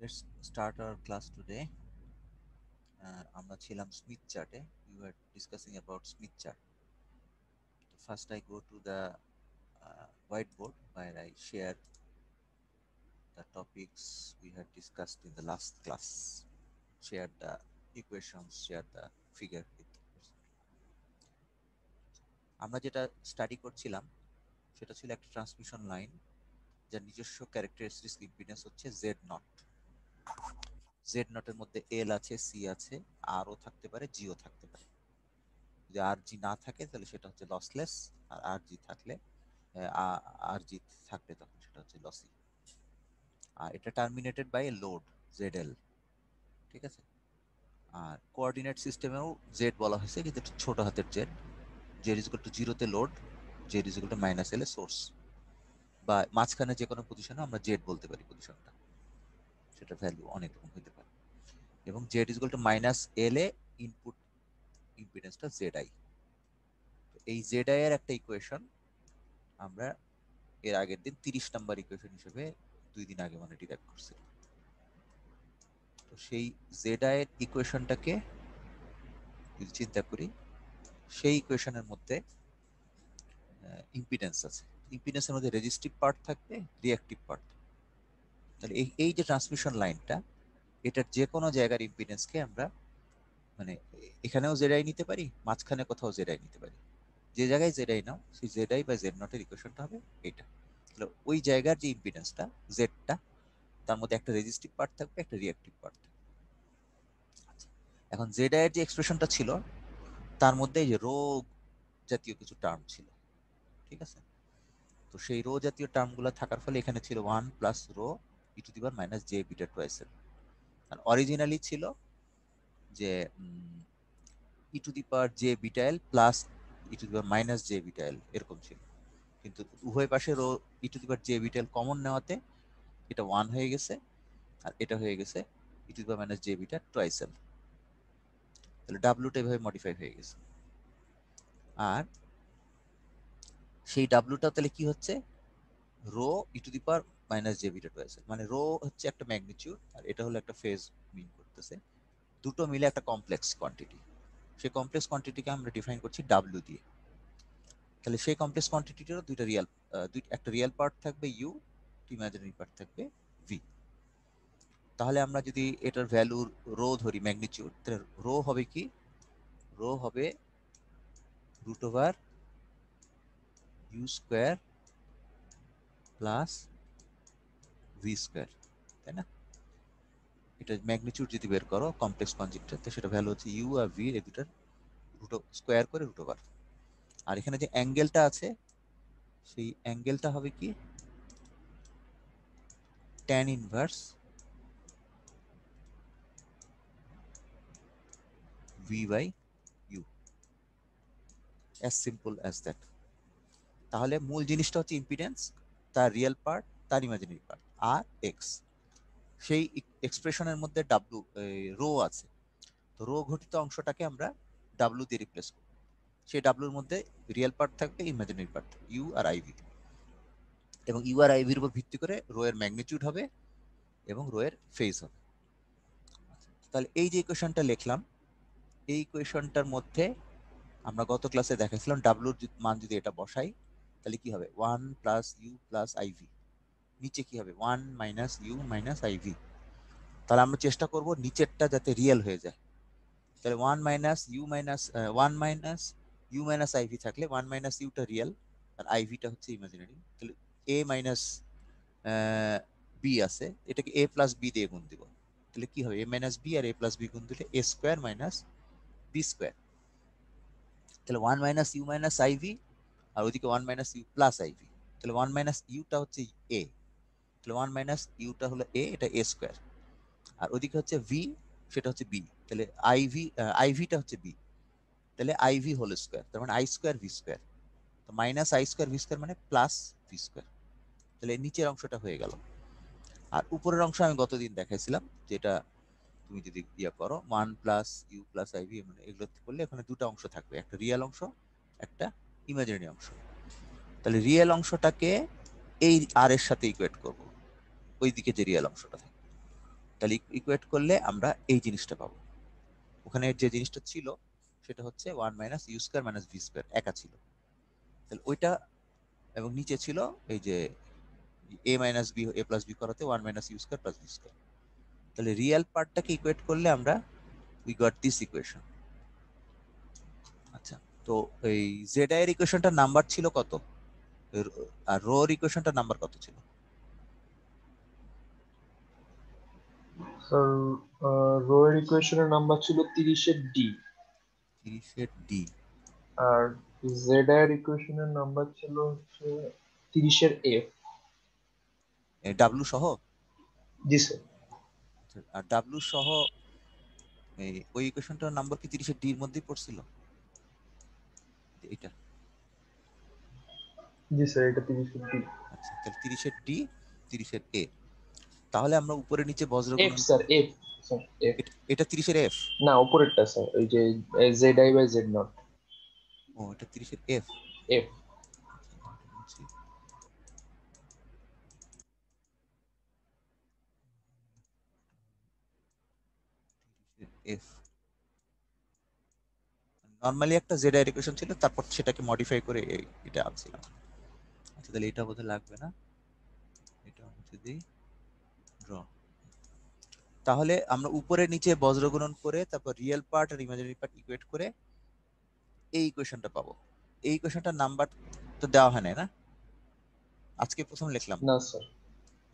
Let's start our class today. আমরা ছিলাম Smith চার্টে. We were discussing about Smith chart. First, I go to the whiteboard where I share the topics we had discussed in the last class. Share the equations, share the figure with. আমরা যেটা study করছিলাম সেটা ছিল একটা transmission line যার নিজস্ব characteristic impedance হচ্ছে z nought. Z নটের মধ্যে এল আছে, সি আছে, আরও থাকতে পারে, জিও থাকতে পারে. যদি আর জি না থাকে তাহলে সেটা হচ্ছে লসলেস, আর আর জি থাকলে আর জি থাকলে তখন সেটা হচ্ছে লসি. আর এটা terminated by a load Z L. ঠিক আছে. আর কোঅর্ডিনেট সিস্টেমেও জেড বলা হয়েছে কিন্তু ছোট হাতের Z. Z is equal to জিরোতে load, Z is equal to minus L A source, বা মাঝখানে যে কোনো পজিশনে আমরা জেড বলতে পারি পজিশনটা, সেটা ভ্যালু অনেক রকম হতে পারে. এবং Z is equal to minus L A input ইম্পিডেন্সটা জেড আই. এই জেড আই এর একটা ইকুয়েশন আমরা এর আগের দিন 30 নাম্বার ইকুয়েশন হিসেবে 2 দিন আগে মানে ডিরাইভ করছি. তো সেই জেড আই এর ইকুয়েশনটাকে যদি চিন্তা করি, সেই ইকুয়েশনের মধ্যে ইম্পিডেন্স আছে. ইম্পিডেন্সের মধ্যে রেজিস্টিভ পার্ট থাকবে, রিঅ্যাক্টিভ পার্ট থাকবে. তাহলে এই যে ট্রান্সমিশন লাইনটা, এটার যে কোনো জায়গার ইম্পিডেন্সকে আমরা মানে এখানেও জেড আই নিতে পারি, মাঝখানে কোথাও জেড আই নিতে পারি. যে জায়গায় জেড আই নাও, সেই জেড আই বা জেড নটের ইকুয়েশনটা হবে এটা. তাহলে ওই জায়গার যে ইম্পিডেন্সটা জেডটা, তার মধ্যে একটা রেজিস্টিভ পার্ট থাকবে, একটা রিঅ্যাক্টিভ পার্ট থাকবে. এখন জেড আই এর যে এক্সপ্রেশনটা ছিল তার মধ্যে এই যে রো জাতীয় কিছু টার্ম ছিল. ঠিক আছে. তো সেই রো জাতীয় টার্মগুলো থাকার ফলে এখানে ছিল 1 plus rho e to the power minus j beta twice L. আর অরিজিনালি ছিল যে e to the power j beta L plus e to the power minus j beta L এরকম ছিল. কিন্তু উভয় পাশে rho e to the power j beta L common নেওয়াতে এটা 1 হয়ে গেছে, আর এটা হয়ে গেছে e to the power minus j beta twice L. তাহলে ডাব্লুটা এভাবে মডিফাই হয়ে গেছে. আর সেই ডাব্লুটা তাহলে কি হচ্ছে, rho e to the power minus j beta twice L. মানে রো হচ্ছে একটা ম্যাগনিটিউড আর এটা হলো একটা ফেজ মিন করতেছে. দুটো মিলে একটা কমপ্লেক্স কোয়ান্টিটি. সেই কমপ্লেক্স কোয়ান্টিটিকে আমরা ডিফাইন করছি ডাব্লিউ দিয়ে. তাহলে সেই কমপ্লেক্স কোয়ান্টিটিরও একটা রিয়েল পার্ট থাকবে ইউ, ইমাজিনারি পার্ট থাকবে ভি. তাহলে আমরা যদি এটার ভ্যালুর রো ধরি ম্যাগনিটিউড, তাহলে রো হবে কি, রো হবে root over you square plus V square, তাই না? এটা ম্যাগনিটিউড যদি বের করো কমপ্লেক্স কনজুগেটের, তো সেটা ভ্যালু হচ্ছে ইউ আর ভি, এই দুটার রুট স্কোয়ার করে রুট ওভার. আর এখানে যে অ্যাঙ্গেলটা আছে সেই অ্যাঙ্গেলটা হবে কি, tan inverse V by u, as simple as that. তাহলে মূল জিনিসটা হচ্ছে ইম্পিডেন্স, তার রিয়েল পার্ট, তার ইমাজিনারি পার্ট, আর এক্স. সেই এক্সপ্রেশনের মধ্যে ডাব্লু রো আছে. তো রো ঘটিত অংশটাকে আমরা ডাব্লু দিয়ে রিপ্লেস করব. সেই ডাব্লুর মধ্যে রিয়েল পার্ট থাকবে, ইমাজিনারি পার্ট ইউ আর আইভি. এবং ইউ আর আইভির উপর ভিত্তি করে রো এর ম্যাগনিটিউড হবে এবং রো এর ফেজ হবে. তাহলে এই যে ইকুয়েশনটা লিখলাম, এই ইকুয়েশনটার মধ্যে আমরা গত ক্লাসে দেখাইছিলাম ডাব্লুর মান যদি এটা বসাই তাহলে কি হবে, 1 প্লাস ইউ প্লাস আইভি. নিচে কি হবে, 1 মাইনাস ইউ মাইনাস আইভি. তাহলে আমরা চেষ্টা করব নিচেরটা যাতে রিয়েল হয়ে যায়. তাহলে 1 minus u minus 1 minus u minus i v থাকলে 1 মাইনাস ইউটা রিয়েল আর আইভিটা হচ্ছে ইমাজিনারি. তাহলে এ মাইনাস বি আছে, এটাকে এ প্লাস বি দিয়ে গুণ দিব. তাহলে কি হবে, এ মাইনাস বি আর এ প্লাস বি গুণ দিলে এ স্কোয়ার মাইনাস বি স্কোয়ার. তাহলে 1 মাইনাস ইউ মাইনাস আইভি আর ওইদিকে 1 মাইনাস ইউ প্লাস আইভি. তাহলে 1 মাইনাস ইউটা হচ্ছে এ, তাহলে 1 মাইনাস ইউটা হলো এ, এটা এ স্কোয়ার. আর ওইদিকে হচ্ছে ভি, সেটা হচ্ছে বি. তাহলে আইভিটা হচ্ছে বি, তাহলে আইভি হোল স্কোয়ার, তার মানে আই স্কোয়ার ভি স্কোয়ার. তো minus I square V square মানে প্লাস ভি স্কোয়ার. তাহলে নিচের অংশটা হয়ে গেল. আর উপরের অংশ আমি গতদিন দেখাইছিলাম, যেটা তুমি যদি ইয়া করো 1 প্লাস ইউ প্লাস আইভি, মানে এগুলো করলে এখানে দুটো অংশ থাকবে, একটা রিয়েল অংশ, একটা ইমাজিনারি অংশ. তাহলে রিয়েল অংশটাকে এই আর এর সাথে ইকুয়েট করব, ওইদিকে যে রিয়েল অংশটা থাকে. তাহলে ইকুয়েট করলে আমরা এই জিনিসটা পাবো। ওখানে যে জিনিসটা ছিল সেটা হচ্ছে 1 minus u square minus v square, একা ছিল। তাহলে ওইটা, এবং নিচে ছিল এই যে a minus b a plus b করাতে 1 minus u square plus v square. তাহলে রিয়েল পার্টটাকে ইকুয়েট করলে আমরা উই গট দিস ইকুয়েশন। আচ্ছা, তো এই জেড আই এর ইকুয়েশনটার নাম্বার ছিল কত, আর রো এর ইকুয়েশনটার নাম্বার কত ছিল? স্যার রো এর ইকুয়েশনের নাম্বার ছিল 30 এর ডি, 30 এর ডি, আর জেড এর ইকুয়েশনের নাম্বার ছিল হচ্ছে 30 এর এফ। ডাব্লু সহ। জি স্যার। আর ডাব্লু সহ ওই ইকুয়েশনটার নাম্বার কি 30 এর ডি এর মধ্যেই পড়ছিল? এটা জি স্যার, এটা 30 এর ডি। আচ্ছা, তাহলে 30 এর ডি, 30 এর এ। তাহলে আমরা উপরে নিচে বজ্র এফ গুণন, স্যার, এফ স্যার, এফ। এটা 30 এর এফ। না, উপরেরটা স্যার, ওই যে Z I by Z not. ও, এটা 30 এর এফ। এফ। এফ নরমালি একটা জেড আই ইকুয়েশন ছিল, তারপর সেটাকে মডিফাই করে এটা আনছিলাম। আচ্ছা, তাহলে এটা বোধহয় লাগবে না, এটা হচ্ছে দিই ড্র। তাহলে আমরা উপরে নিচে বজ্র গুণন করে তারপর রিয়েল পার্ট আর ইমাজিনারি পার্ট ইকুয়েট করে এই ইকুয়েশনটা পাবো। এই ইকুয়েশনটার নাম্বার তো দেওয়া হয় না, আজকে প্রথম লিখলাম। না স্যার।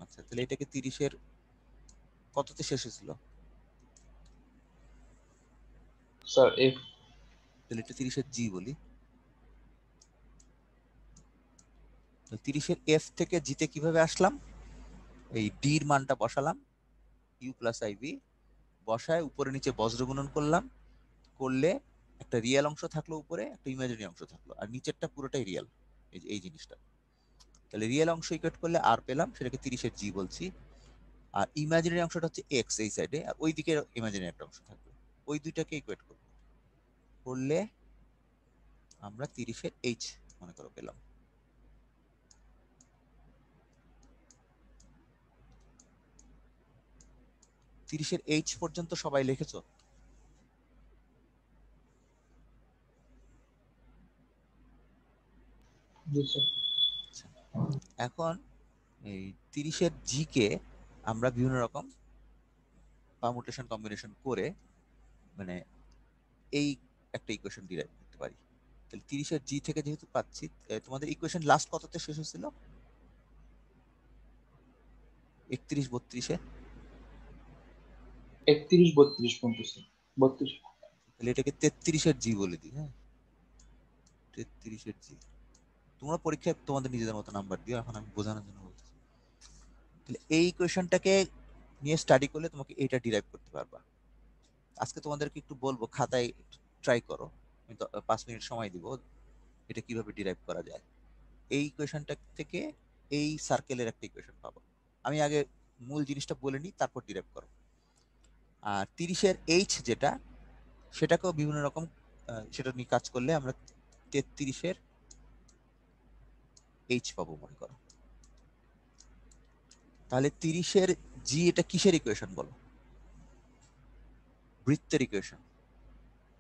আচ্ছা, তাহলে এটাকে 30 এর কততে শেষ হয়েছিল? Sir F. তাহলে এটা 30 এর জি বলি। তো 30 এর এফ থেকে জিতে কিভাবে আসলাম? এই ডি এর মানটা বসালাম, ইউ প্লাস আইভি বসায় উপরে নিচে বজ্র গুণন করলাম, করলে একটা রিয়েল অংশ থাকলো উপরে, একটা ইমাজিনারি অংশ থাকলো, আর নিচেরটা পুরোটাই রিয়েল, এই জিনিসটা। তাহলে রিয়েল অংশ ইকুয়েট করলে আর পেলাম, সেটাকে 30 এর জি বলছি। আর ইমাজিনারি অংশটা হচ্ছে এক্স এই সাইডে, আর ওই দিকে ইমাজিনারি একটা অংশ থাকবে, ওই দুইটাকে ইকুয়েট করব, করলে আমরা 30 এর এইচ মনে করো পেলাম। তিরিশের এইচ পর্যন্ত সবাই লিখেছো? জি স্যার। আচ্ছা, এখন এই 30 এর জি কে আমরা বিভিন্ন রকম পারমুটেশন কম্বিনেশন করে মানে এই একটা ইকুয়েশন ডিরাইভ করতে পারি। তাহলে 30 এর জি থেকে যেহেতু পাচ্ছি, তোমাদের ইকুয়েশন লাস্ট কততে শেষ হয়েছিল? 31 32-এ। 31 32 পর্যন্ত স্যার। 32। তাহলে এটাকে 33 এর জি বলে দিই। হ্যাঁ, 33 এর জি। তোমরা পরীক্ষায় তোমাদের নিজেদের মতো নাম্বার দিও, এখন আমি বোঝানোর জন্য বলছি। তাহলে এই ইকুয়েশনটাকে নিয়ে স্টাডি করলে তোমাকে এটা ডিরাইভ করতে পারবা। আজকে তোমাদেরকে একটু বলবো, খাতায় ট্রাই করো, আমি 5 মিনিট সময় দিব, এটা কিভাবে ডিরাইভ করা যায়। এই ইকুয়েশনটা থেকে এই সার্কেলের একটা ইকুয়েশন পাবো। আমি আগে মূল জিনিসটা বলে নিই, তারপর ডিরাইভ করো। আর 30 এর এইচ যেটা, সেটাকেও বিভিন্ন রকম সেটা নিয়ে কাজ করলে আমরা 33 এর এইচ পাবো মনে করো। তাহলে 30 এর জি এটা কিসের ইকুয়েশন বলো? বৃত্তের ইকুয়েশন।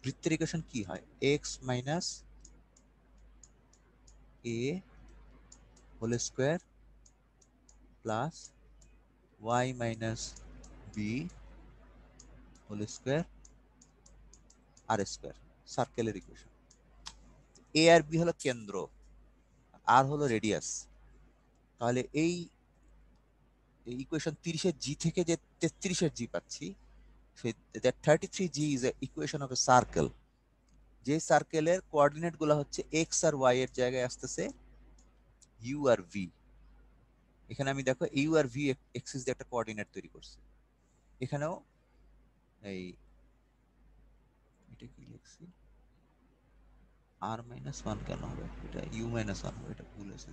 বৃত্তের ইকুয়েশন কি হয়? X minus A whole square plus Y minus B whole square R square, সার্কেলের ইকুয়েশন। এ আর বি হলো কেন্দ্র, আর হলো রেডিয়াস। তাহলে এই ইকুয়েশন 30 এর জি থেকে যে 33 এর জি পাচ্ছি, সেই that 33 G is a equation of a circle, যে সার্কেলের কোঅর্ডিনেট গুলো হচ্ছে এক্স আর ওয়াই এর জায়গায় আসতেছে ইউ আর ভি। এখানে আমি দেখো ইউ আর ভি এক্সিস দিয়ে একটা কোঅর্ডিনেট তৈরি করছি। এখানেও এই এটা কি লিখছি, আর মাইনাস ওয়ান কেন হবে, এটা ইউ মাইনাস ওয়ান হবে, এটা ভুল হয়েছে।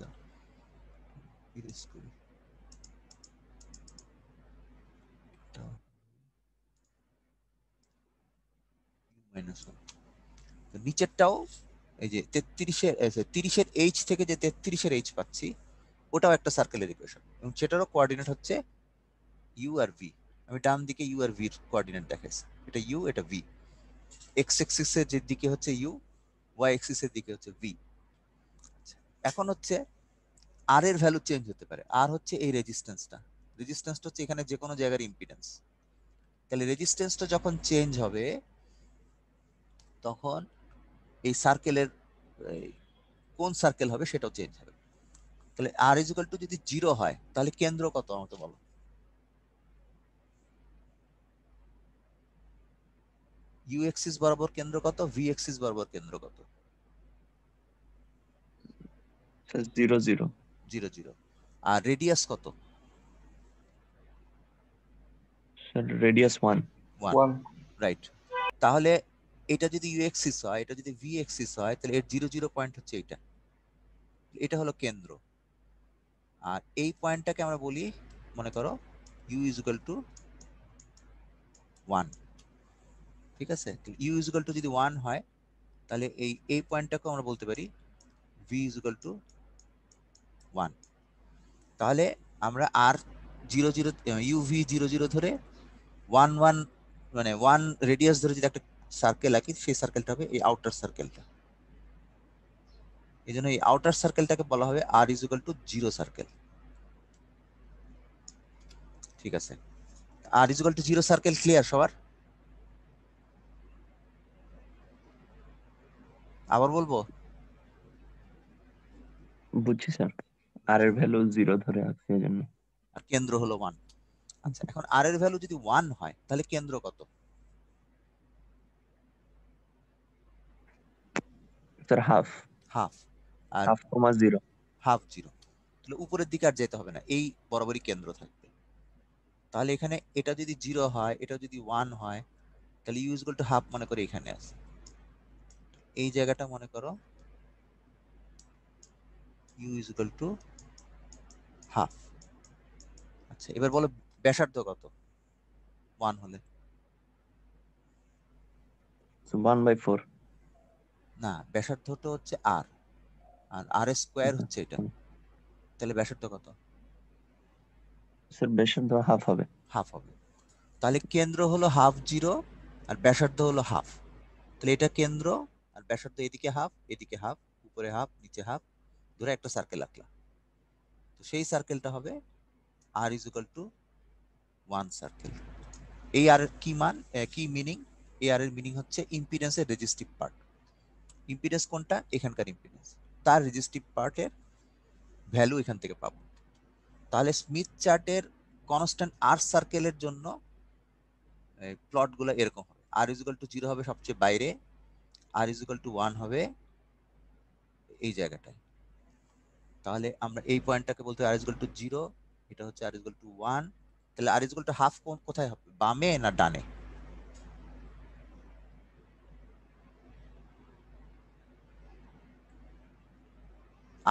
ইরেজ করি, এটা ইউ মাইনাস ওয়ান। তো নিচেরটাও এই যে 30 এর এইচ থেকে যে 33 এর এইচ পাচ্ছি, ওটাও একটা সার্কেলের ইকুয়েশন, এবং সেটারও কোঅর্ডিনেট হচ্ছে ইউ আর ভি। আমি ডান দিকে ইউ আর ভির কোঅর্ডিনেট দেখাইছি, এটা ইউ এটা ভি, এক্স এক্সিসের যে দিকে হচ্ছে ইউ, ওয়াই এক্সিসের দিকে হচ্ছে ভি। এখন হচ্ছে আর এর ভ্যালু চেঞ্জ হতে পারে, আর হচ্ছে এই রেজিস্ট্যান্সটা, রেজিস্ট্যান্সটা হচ্ছে এখানে যে কোনো জায়গার ইম্পিডেন্স। তাহলে রেজিস্ট্যান্সটা যখন চেঞ্জ হবে তখন এই সার্কেলের কোন সার্কেল হবে সেটাও চেঞ্জ হবে। তাহলে আর ইজ ইকুয়াল টু যদি 0 হয় তাহলে কেন্দ্র কত আমাকে বলো। ইউ এক্সিস বরাবর কেন্দ্র কত, ভি এক্সিস বরাবর কেন্দ্র কত? স্যার 0 0। 0 0। আর রেডিয়াস কত? Sir radius 1। 1। 1 রাইট। তাহলে এটা যদি ইউ এক্সিস হয়, এটা যদি ভি এক্সিস হয়, তাহলে এর 0 0 পয়েন্ট হচ্ছে এটা, এটা হলো কেন্দ্র। আর এই পয়েন্টটাকে আমরা বলি, মনে করো ইউ ইজ ইকুয়াল টু 1। ঠিক আছে, ইউ ইজ ইকুয়াল টু যদি 1 হয় তাহলে এই পয়েন্টটাকে আমরা বলতে পারি ভি ইজ ইকুয়াল টু 1। তাহলে আমরা আর 0 0 ইউ ভি 0 0 ধরে 1 1 মানে 1 রেডিয়াস ধরে যদি একটা সার্কেল আঁকি, সেই সার্কেলটা হবে এই আউটার সার্কেলটা। এই জন্য এই আউটার সার্কেলটাকে বলা হবে R is equal to 0 circle. ঠিক আছে, R is equal to 0 circle clear সবার? আবার বলবো? বুঝছি স্যার, আর এর ভ্যালু 0 ধরে আছে এজন্য। আর কেন্দ্র হলো 1। আচ্ছা, এখন আর এর ভ্যালু যদি 1 হয় তাহলে কেন্দ্র কত? Sir half. হাফ। আর হাফ কমা 0। হাফ 0। তাহলে উপরের দিকে আর যেতে হবে না, এই বরাবরই কেন্দ্র থাকবে। তাহলে এখানে এটা যদি 0 হয়, এটা যদি 1 হয়, তাহলে u is equal to half মনে করে এখানে আছে, এই জায়গাটা মনে করো u is equal to half. আচ্ছা, এবার বলো ব্যাসার্ধ কত 1 হলে? 1/4। না, ব্যাসার্ধটা হচ্ছে আর, আর আর স্কোয়ার হচ্ছে এটা, তাহলে ব্যাসার্ধ কত? স্যার ব্যাসার্ধ হাফ হবে। হাফ হবে। তাহলে কেন্দ্র হলো হাফ 0 আর ব্যাসার্ধ হলো হাফ। তাহলে এটা কেন্দ্র, আর ব্যাসার্ধ এদিকে হাফ এদিকে হাফ, উপরে হাফ নিচে হাফ, ধরে একটা সার্কেল আঁকলাম। তো সেই সার্কেলটা হবে R is equal to 1 circle. এই আর কি মান, কি মিনিং? এই আর এর মিনিং হচ্ছে ইম্পিডেন্সের রেজিস্টিভ পার্ট। ইম্পিডেন্স কোনটা? এখানকার ইম্পিডেন্স, তার রেজিস্টিভ পার্টের ভ্যালু এখান থেকে পাবো। তাহলে স্মিথ চার্টের কনস্ট্যান্ট আর সার্কেলের জন্য প্লটগুলো এরকম হবে, আর ইজ ইকুয়াল টু 0 হবে সবচেয়ে বাইরে, আর ইজ ইকুয়াল টু 1 হবে এই জায়গাটায়। তাহলে আমরা এই পয়েন্টটাকে বলতে আর ইজ ইকুয়াল টু 0, এটা হচ্ছে আর ইজ ইকুয়াল টু 1। তাহলে আর ইজ ইকুয়াল টু হাফ কোথায় হবে, বামে না ডানে?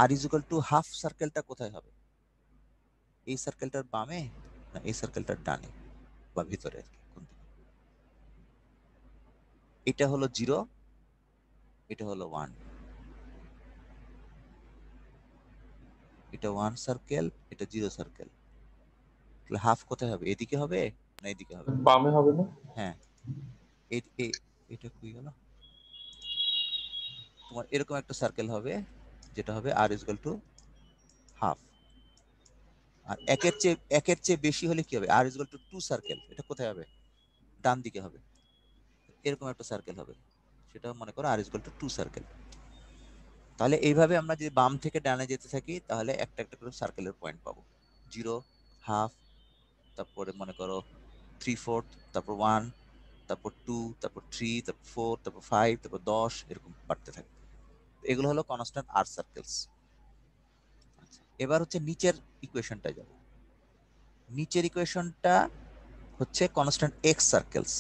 আর ইজ ইকুয়াল টু হাফ সার্কেলটা কোথায় হবে, এই সার্কেলটার বামে না এই সার্কেলটার ডানে বা ভিতরে? এটা হলো 0, এটা হলো 1, এটা 1 সার্কেল, এটা 0 সার্কেল। তাহলে হাফ কোথায় হবে, এদিকে হবে না এদিকে হবে? বামে হবে না? হ্যাঁ, এটা কই গেল, তোমার এরকম একটা সার্কেল হবে যেটা হবে R is equal to half. আর একের চেয়ে বেশি হলে কি হবে, R is equal to 2 circle, এটা কোথায় হবে, ডান দিকে হবে। এরকম একটা সার্কেল হবে, সেটা মনে করো আর ইজ ইকুয়াল টু 2 সার্কেল। তাহলে এইভাবে আমরা যদি বাম থেকে ডানে যেতে থাকি তাহলে একটা একটা করে সার্কেলের পয়েন্ট পাবো। 0, হাফ, তারপরে মনে করো 3/4, তারপর 1, তারপর 2, তারপর 3, তারপর 4, তারপর 5, তারপর 10, এরকম বাড়তে থাকে। এগুলো হলো কনস্ট্যান্ট আর সার্কেলস। আচ্ছা, এবার হচ্ছে নিচের ইকুয়েশনটা যাব। নিচের ইকুয়েশনটা হচ্ছে কনস্ট্যান্ট এক্স সার্কেলস।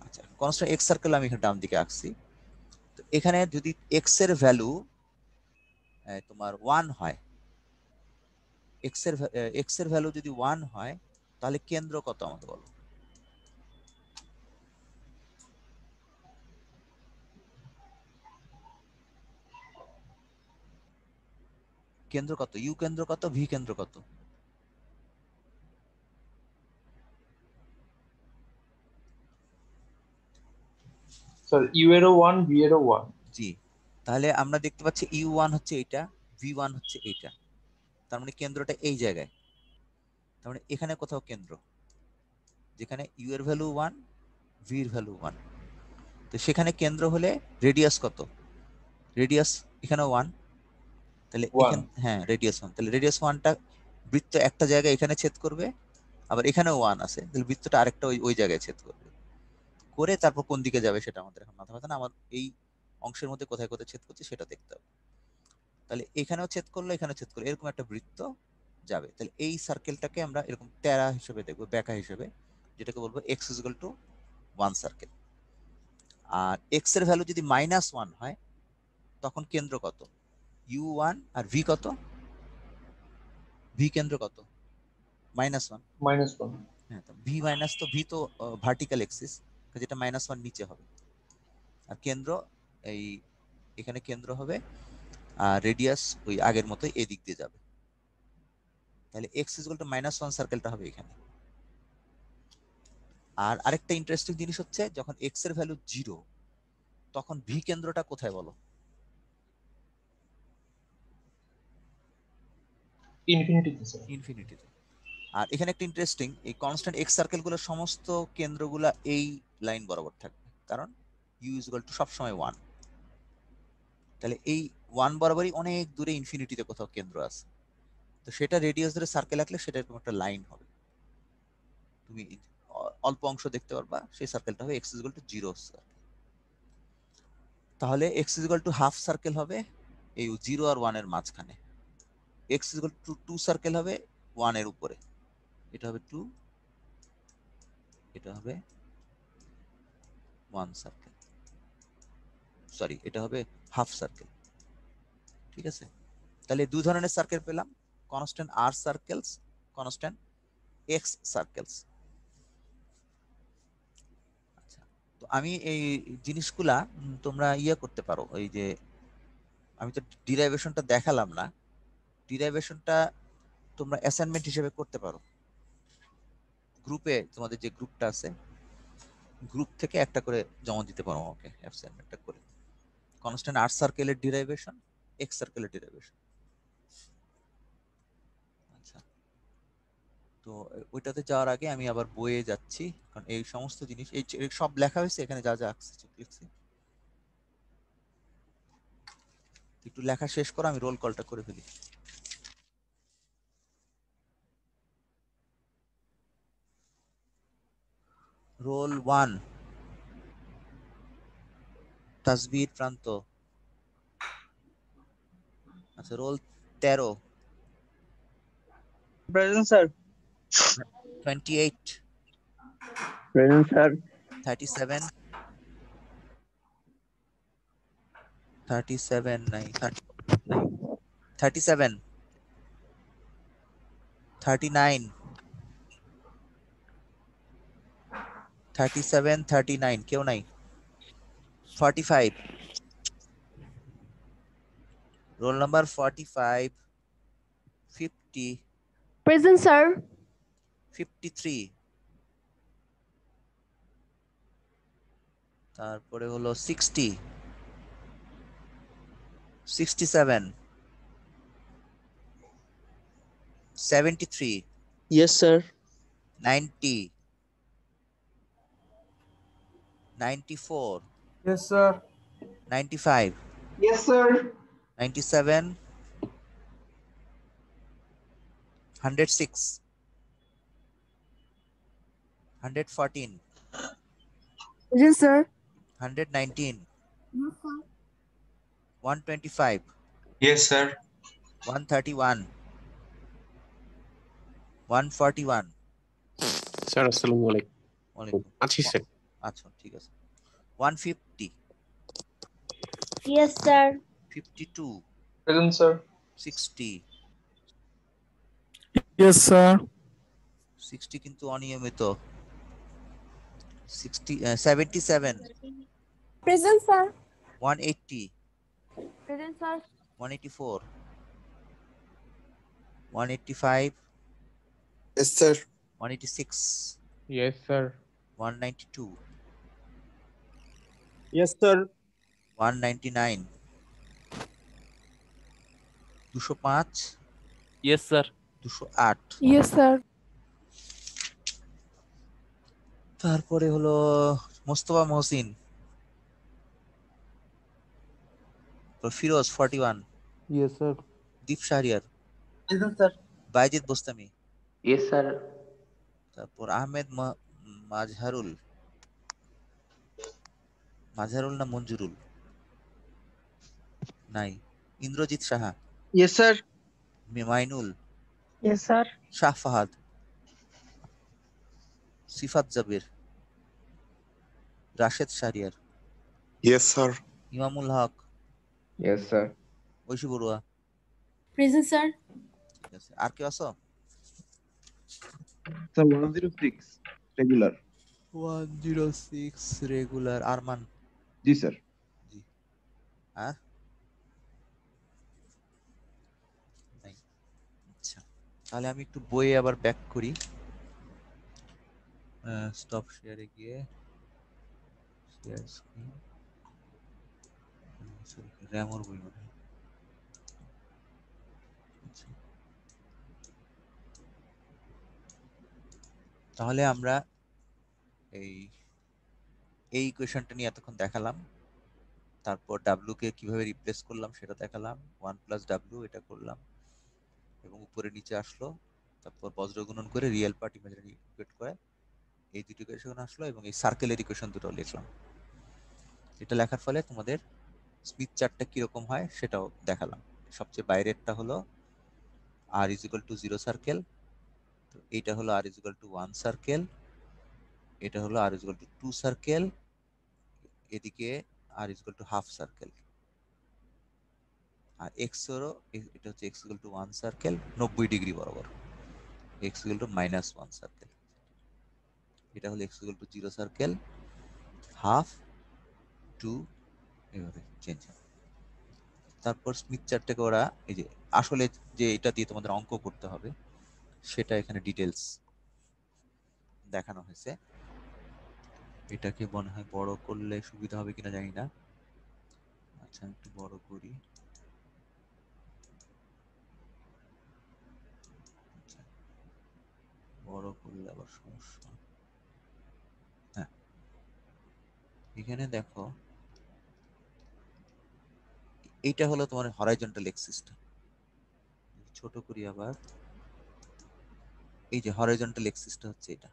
আচ্ছা, কনস্ট্যান্ট এক্স সার্কেল আমি এখানে ডান দিকে আঁকছি। তো এখানে যদি এক্স এর ভ্যালু তোমার 1 হয়, এক্স এর ভ্যালু যদি 1 হয় তাহলে কেন্দ্র কত আমাকে বলো। কেন্দ্র কত, ইউ কেন্দ্র কত, ভি কেন্দ্র কত? স্যার ইউ এরও 1, ভি এরও 1। জি, তাহলে আমরা দেখতে পাচ্ছি u1 হচ্ছে এইটা, v1 হচ্ছে এইটা, তার মানে কেন্দ্রটা এই জায়গায়। তার মানে এখানে কোথাও কেন্দ্র, যেখানে ইউ এর ভ্যালু 1, ভি এর ভ্যালু 1। তো সেখানে কেন্দ্র হলে রেডিয়াস কত? রেডিয়াস এখানে 1, তাহলে 1। এখানে হ্যাঁ রেডিয়াস 1, তাহলে রেডিয়াস 1টা বৃত্ত একটা জায়গায় এখানে ছেদ করবে, আবার এখানেও 1 আছে, তাহলে বৃত্তটা আরেকটা ওই জায়গায় ছেদ করবে, করে তারপর কোন দিকে যাবে সেটা আমাদের এখন মাথা ব্যথা না, আমার এই অংশের মধ্যে কোথায় কোথায় ছেদ করছে সেটা দেখতে হবে। তাহলে এখানেও ছেদ করলো, এখানেও ছেদ করলো, এরকম একটা বৃত্ত যাবে। তাহলে এই সার্কেলটাকে আমরা এরকম তেরা হিসেবে দেখবো, ব্যাকা হিসেবে, যেটাকে বলবো x is equal to 1 circle. আর এক্স এর ভ্যালু যদি -1 হয় তখন কেন্দ্র কত? u1 আর ভি কত? ভি কেন্দ্র কত? -1। -1। হ্যাঁ, তো ভি মাইনাস, তো ভি তো ভার্টিক্যাল এক্সিস, যেটা -1 নিচে হবে। আর কেন্দ্র এই এখানে কেন্দ্র হবে, আর রেডিয়াস ওই আগের মতোই এদিক দিয়ে যাবে। তাহলে এক্স ইজ ইকুয়াল টু -1 সার্কেলটা হবে এখানে। আর আরেকটা ইন্টারেস্টিং জিনিস হচ্ছে, যখন এক্স এর ভ্যালু 0 তখন ভি কেন্দ্রটা কোথায় বলো? ইনফিনিটিতে স্যার। ইনফিনিটিতে। আর এখানে একটা ইন্টারেস্টিং, এই কনস্ট্যান্ট এক্স সার্কেলগুলোর সমস্ত কেন্দ্রগুলা এই লাইন বরাবর থাকবে, কারণ ইউ ইজ ইকুয়াল টু সবসময় 1। তাহলে এই 1 বরাবরই অনেক দূরে ইনফিনিটিতে কোথাও কেন্দ্র আছে, তো সেটা রেডিয়াস ধরে সার্কেল আঁকলে সেটা এরকম একটা লাইন হবে, তুমি অল্প অংশ দেখতে পারবা, সেই সার্কেলটা হবে X is equal to 0 circle. তাহলে X is equal to half circle হবে এই 0 আর 1 এর মাঝখানে, X is equal to 2 circle হবে 1 এর উপরে, এটা হবে 2, এটা হবে 1 সার্কেল, সরি এটা হবে হাফ সার্কেল। ঠিক আছে, তাহলে দুই ধরনের সার্কেল পেলাম, কনস্ট্যান্ট আর সার্কেলস, কনস্ট্যান্ট এক্স সার্কেলস। আচ্ছা, তো আমি এই জিনিসগুলা তোমরা করতে পারো, এই যে আমি তো ডিরাইভেশনটা দেখালাম না, ডিরাইভেশনটা তোমরা অ্যাসাইনমেন্ট হিসেবে করতে পারো। গ্রুপে তোমাদের যে গ্রুপটা আছে, গ্রুপ থেকে একটা করে জমা দিতে পারো আমাকে অ্যাসাইনমেন্টটা করে, কনস্ট্যান্ট আর সার্কেলের ডিরাইভেশন, এক্স সার্কেলের ডিরাইভেশন। আচ্ছা, তো ওইটাতে যাওয়ার আগে আমি আবার বইয়ে যাচ্ছি, কারণ এই সমস্ত জিনিস এই সব লেখা হয়েছে এখানে, যা যা লিখছি একটু লেখা শেষ করো, আমি রোল কলটা করে ফেলি। রোল 1, তাসবির প্রান্ত। আচ্ছা, roll 13, present sir. 28, present sir. 37, 37 নাই, 37, 39, 37, 39 কেউ নাই, 45, রোল নাম্বার 45, 50, Present, sir. 53, তারপরে হলো 60, 67, 73, Yes, sir. 90, 94, Yes, sir. 95, Yes, sir. 97, 106, 114, Present, sir. 119, Yes, sir. 125, Yes, sir. 131, 141, sir আসসালামু আলাইকুম। ওয়ালাইকুম। আছি স্যার। আচ্ছা ঠিক আছে, 150, Yes, sir. 52, Present, sir. 60, Yes, sir. 60 কিন্তু অনিয়মিত, 60, 77, Present, sir. 180, Present, sir. 184, 185, Yes, sir. 186, Yes, sir. 192, Yes, sir. 199, 205, Yes, sir. 208। Yes, sir. তারপরে হলো মোস্তফা মহসিন, ফিরোজ 41, Yes, sir. দীপ Shahriar, Present, sir. Bayezid Bostami, Yes, sir. তারপর আহমেদ মাজহারুল, মাজহারুল না মঞ্জুরুল নাই, Indrajit Saha, Yes, sir. Mainul, Yes, sir. Shah Fahad, সিফাত জাবির, রাশেদ শাহরিয়ার, Yes, sir. ইমামুল হক, Yes, sir. Oishi Barua. Present, sir. ঠিক আছে, আর কেউ আছো? Sir, 106 regular. 106 regular, Arman. Ji, sir. জি। আর নাই। আচ্ছা, তাহলে আমি একটু বইয়ে আবার ব্যাক করি। স্টপ শেয়ারে গিয়ে শেয়ার স্ক্রিন, র্যামর বই মনে হয়। আচ্ছা, তাহলে আমরা এই ইকুয়েশনটা নিয়ে এতক্ষণ দেখালাম, তারপর ডাব্লু কে কিভাবে রিপ্লেস করলাম সেটা দেখালাম, 1 প্লাস ডাব্লু এটা করলাম এবং উপরে নিচে আসলো, তারপর বজ্র গুণন করে রিয়েল পার্ট ইমাজিনারি ইকুয়েট করে এই দুটো ইকুয়েশন আসলো এবং এই সার্কেলের ইকুয়েশন দুটো লিখলাম। এটা লেখার ফলে তোমাদের স্মিথ চার্টটা কিরকম হয় সেটাও দেখালাম। সবচেয়ে বাইরেরটা হলো R is equal to 0 circle, তো এইটা হলো R is equal to 1 circle, এটা হলো R is equal to 2 circle, এদিকে R is equal to half circle, আর এক্স এরও এটা হচ্ছে X equal to 1 circle 90 degree বরাবর, এক্স ইকুয়াল টু -1 সার্কেল, এটা হলো X equal to 0 circle, half, 2, এভাবে চেঞ্জ হয়। তারপর স্মিথ চার্টটাকে ওরা এই যে আসলে যে এটা দিয়ে তোমাদের অঙ্ক করতে হবে সেটা এখানে ডিটেলস দেখানো হয়েছে। এটাকে মনে হয় বড় করলে সুবিধা হবে কিনা জানি না। আচ্ছা, আমি একটু বড় করি। আচ্ছা, বড় করলে আবার সমস্যা। হ্যাঁ, এখানে দেখো এইটা হলো তোমার হরাইজন্টাল এক্সিসটা। ছোট করি আবার, এই যে হরাইজন্টাল এক্সিসটা হচ্ছে এটা,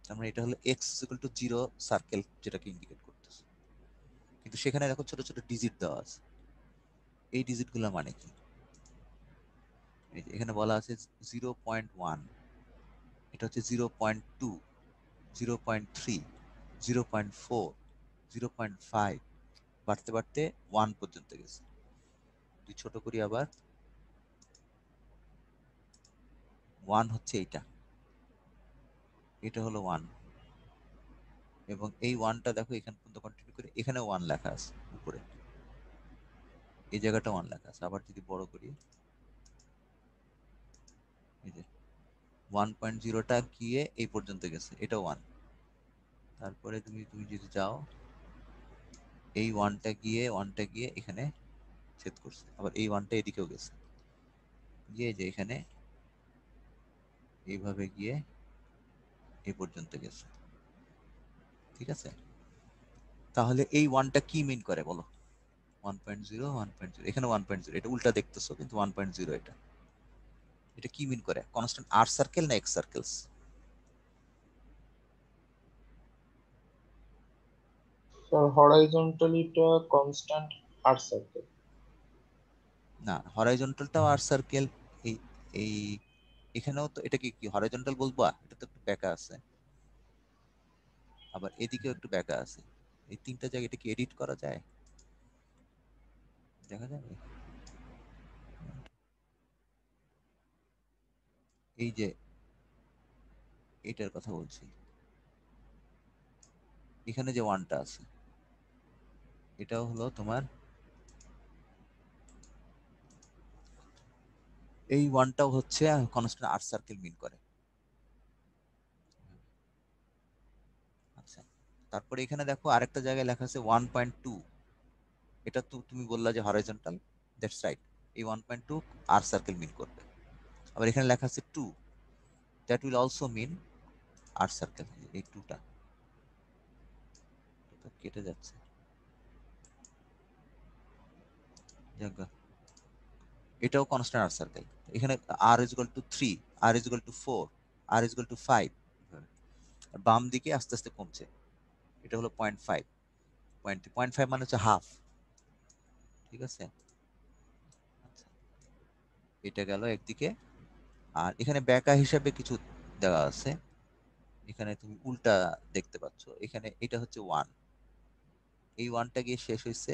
তার মানে এটা হলো এক্স ইকুয়াল টু 0 সার্কেল যেটাকে ইন্ডিকেট করতেছে, কিন্তু সেখানে দেখো ছোট ছোট ডিজিট দেওয়া আছে। এই ডিজিটগুলো মানে কি? এই যে এখানে বলা আছে 0.1, এটা হচ্ছে 0.2, 0.3, 0.4, 0.5, বাড়তে বাড়তে 1 পর্যন্ত গেছে। যদি ছোট করি আবার, 1 হচ্ছে এইটা, এটা হলো 1, এবং এই 1টা দেখো এখান পর্যন্ত কন্টিনিউ করে এখানে 1 লেখা আছে উপরে, এই জায়গাটা 1 লেখা আছে। আবার যদি বড় করি, এই যে 1.0টা গিয়ে এই পর্যন্ত গেছে, এটা 1। তারপরে তুমি যদি যাও, এই 1টা গিয়ে এখানে ছেদ করছে, আবার এই 1টা এদিকেও গেছে, গিয়ে যে এখানে এইভাবে গিয়ে এই পর্যন্ত গেছে। ঠিক আছে, তাহলে এই 1টা কি মিন করে বলো? 1.0, 1.0, এখানে 1.0, এটা উল্টা দেখতেছো কিন্তু 1.0, এটা এটা কি মিন করে? কনস্ট্যান্ট আর সার্কেল না এক্স সার্কেলস? স্যার হরাইজন্টালি টা কনস্ট্যান্ট আর সার্কেল। না, হরাইজন্টালটাও আর সার্কেল। এই এই এখানেও তো এটা কি হরাইজন্টাল বলবো? এটা তো একটু বেঁকা আছে, আবার এদিকেও একটু বেঁকা আছে। এই তিনটা জায়গা এটা কি এডিট করা যায়? দেখা যাবে? এই যে এটার কথা বলছি, এখানে যে 1টা আছে এটাও হলো তোমার, এই 1টাও হচ্ছে কনস্ট্যান্ট আর সার্কেল মিন করে। আচ্ছা, তারপরে এখানে দেখো আরেকটা জায়গায় লেখা আছে 1.2, এটা তো তুমি বললা যে হরাইজন্টাল, দ্যাটস রাইট, এই 1.2 আর সার্কেল মিন করবে। আবার এখানে লেখা আছে 2, that will also mean r circle. এই 2টা কেটে যাচ্ছে, এটাও কনস্ট্যান্ট আর সার্কেল। এখানে r is equal to 3, r is equal to 4, r is equal to 5, বাম দিকে আস্তে আস্তে কমছে। এটা হলো 0.5, 0.5 মানে হচ্ছে হাফ, ঠিক আছে। আচ্ছা, এটা গেল একদিকে। আর এখানে ব্যাকা হিসাবে কিছু দেওয়া আছে, এখানে তুমি উল্টা দেখতে পাচ্ছ। এখানে এটা হচ্ছে 1, এই 1টা গিয়ে শেষ হয়েছে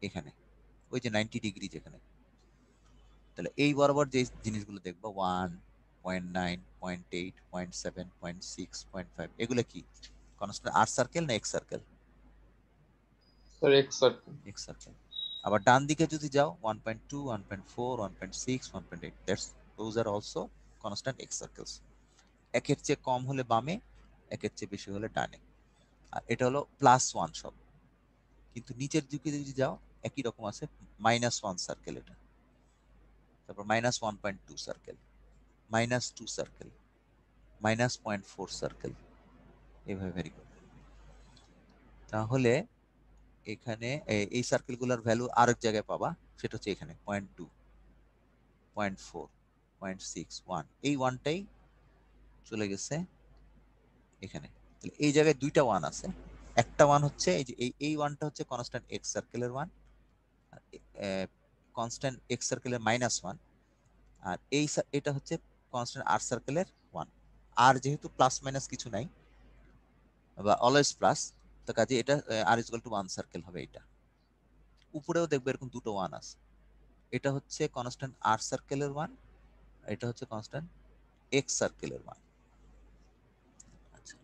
এখানে, ওই যে 90 ডিগ্রি যেখানে। তাহলে এই বরাবর যে জিনিসগুলো দেখবো 1, 0.9, 0.8, 0.7, 0.6, 0.5, এগুলো কি কনস্ট্যান্ট আর সার্কেল না x circle? Sir x circle. X circle. আবার ডান দিকে যদি যাও 1.2, 1.4, 1.6, 1.8, that's those are also constant x circles. একের চেয়ে কম হলে বামে, একের চেয়ে বেশি হলে ডানে। আর এটা হলো +1 সব। কিন্তু নিচের দিকে যদি যাও একই রকম আছে, -1 সার্কেল এটা, তারপর -1.2 সার্কেল, -2 সার্কেল, -0.4 সার্কেল, এভাবে ভ্যারি করে। তাহলে এখানে এই সার্কেলগুলোর ভ্যালু আরেক জায়গায় পাবা, সেটা হচ্ছে এখানে 0.2, 0.4, 0.6, 1, এই 1টাই চলে গেছে এখানে। তাহলে এই জায়গায় দুইটা 1 আছে, একটা 1 হচ্ছে এই যে এই 1টা হচ্ছে কনস্ট্যান্ট এক্স সার্কেলের 1, কনস্ট্যান্ট এক্স সার্কেলের -1, আর এটা হচ্ছে কনস্ট্যান্ট আর সার্কেলের 1। আর যেহেতু প্লাস মাইনাস কিছু নাই বা অলওয়েজ প্লাস, তো কাজে এটা আর ইজ ইকুয়াল টু 1 সার্কেল হবে। এটা উপরেও দেখবে এরকম দুটো 1 আছে, এটা হচ্ছে কনস্ট্যান্ট আর সার্কেলের 1, এটা হচ্ছে কনস্ট্যান্ট এক্স সার্কেলের 1। আচ্ছা,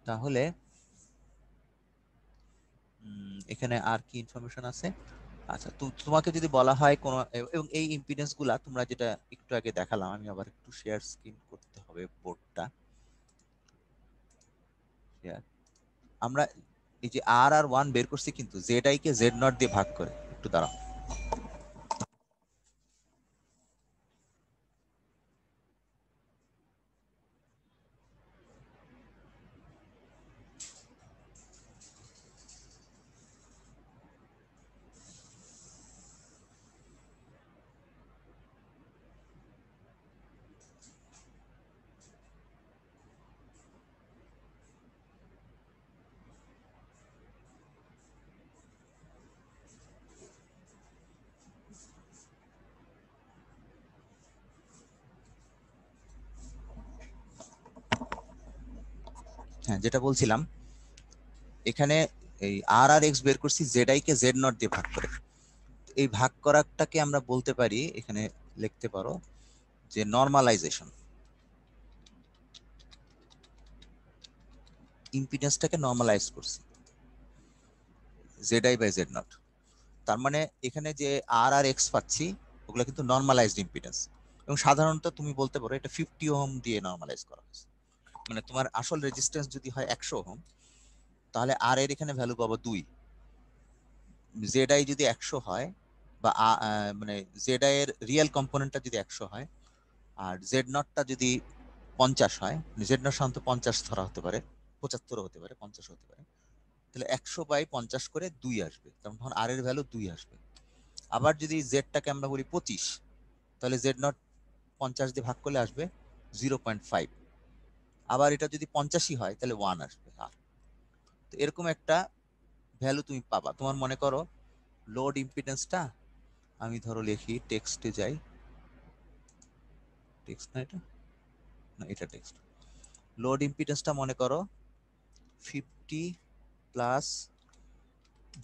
তাহলে এখানে আর কি ইনফরমেশন আছে? আচ্ছা, তোমাকে যদি বলা হয় কোন, এবং এই ইম্পিডেন্স গুলা তোমরা যেটা একটু আগে দেখালাম, আমি আবার একটু শেয়ার স্ক্রিন করতে হবে বোর্ডটা। আমরা এই যে আর 1 বের করছি, কিন্তু জেড কে জেড নট দিয়ে ভাগ করে, একটু দাঁড়াও। হ্যাঁ, যেটা বলছিলাম, এখানে এই আর এক্স বের করছি জেড কে জেড নট দিয়ে ভাগ করে। এই ভাগ করাটাকে আমরা বলতে পারি, এখানে লিখতে পারো যে নরমালাইজেশন। ইম্পিডেন্সটাকে নরমালাইজ করছি জেড বাই জেড নট। তার মানে এখানে যে আর এক্স পাচ্ছি ওগুলো কিন্তু নরমালাইজড ইম্পিডেন্স, এবং সাধারণত তুমি বলতে পারো এটা 50 ওহম দিয়ে নরমালাইজ করা হয়েছে। মানে তোমার আসল রেজিস্ট্যান্স যদি হয় 100 ওহম, তাহলে আর এর এখানে ভ্যালু পাবো 2। জেড যদি 100 হয়, বা মানে জেড এর রিয়েল কম্পোনেন্টটা যদি 100 হয়, আর জেড নটটা যদি 50 হয়, জেড নট সাধারণত 50 ধরা হতে পারে, 75 হতে পারে, 50 হতে পারে, তাহলে 100/50 করে 2 আসবে, তখন আর এর ভ্যালু 2 আসবে। আবার যদি জেডটাকে আমরা বলি 25, তাহলে জেড নট 50 দিয়ে ভাগ করলে আসবে 0.5। আবার এটা যদি 50 হয় তাহলে 1 আসবে। আর তো এরকম একটা ভ্যালু তুমি পাবা। তোমার মনে করো লোড ইম্পিডেন্সটা, আমি ধরো লিখি, টেক্সটে যাই, টেক্সট না এটা, না এটা টেক্সট। লোড ইম্পিডেন্সটা মনে করো 50 প্লাস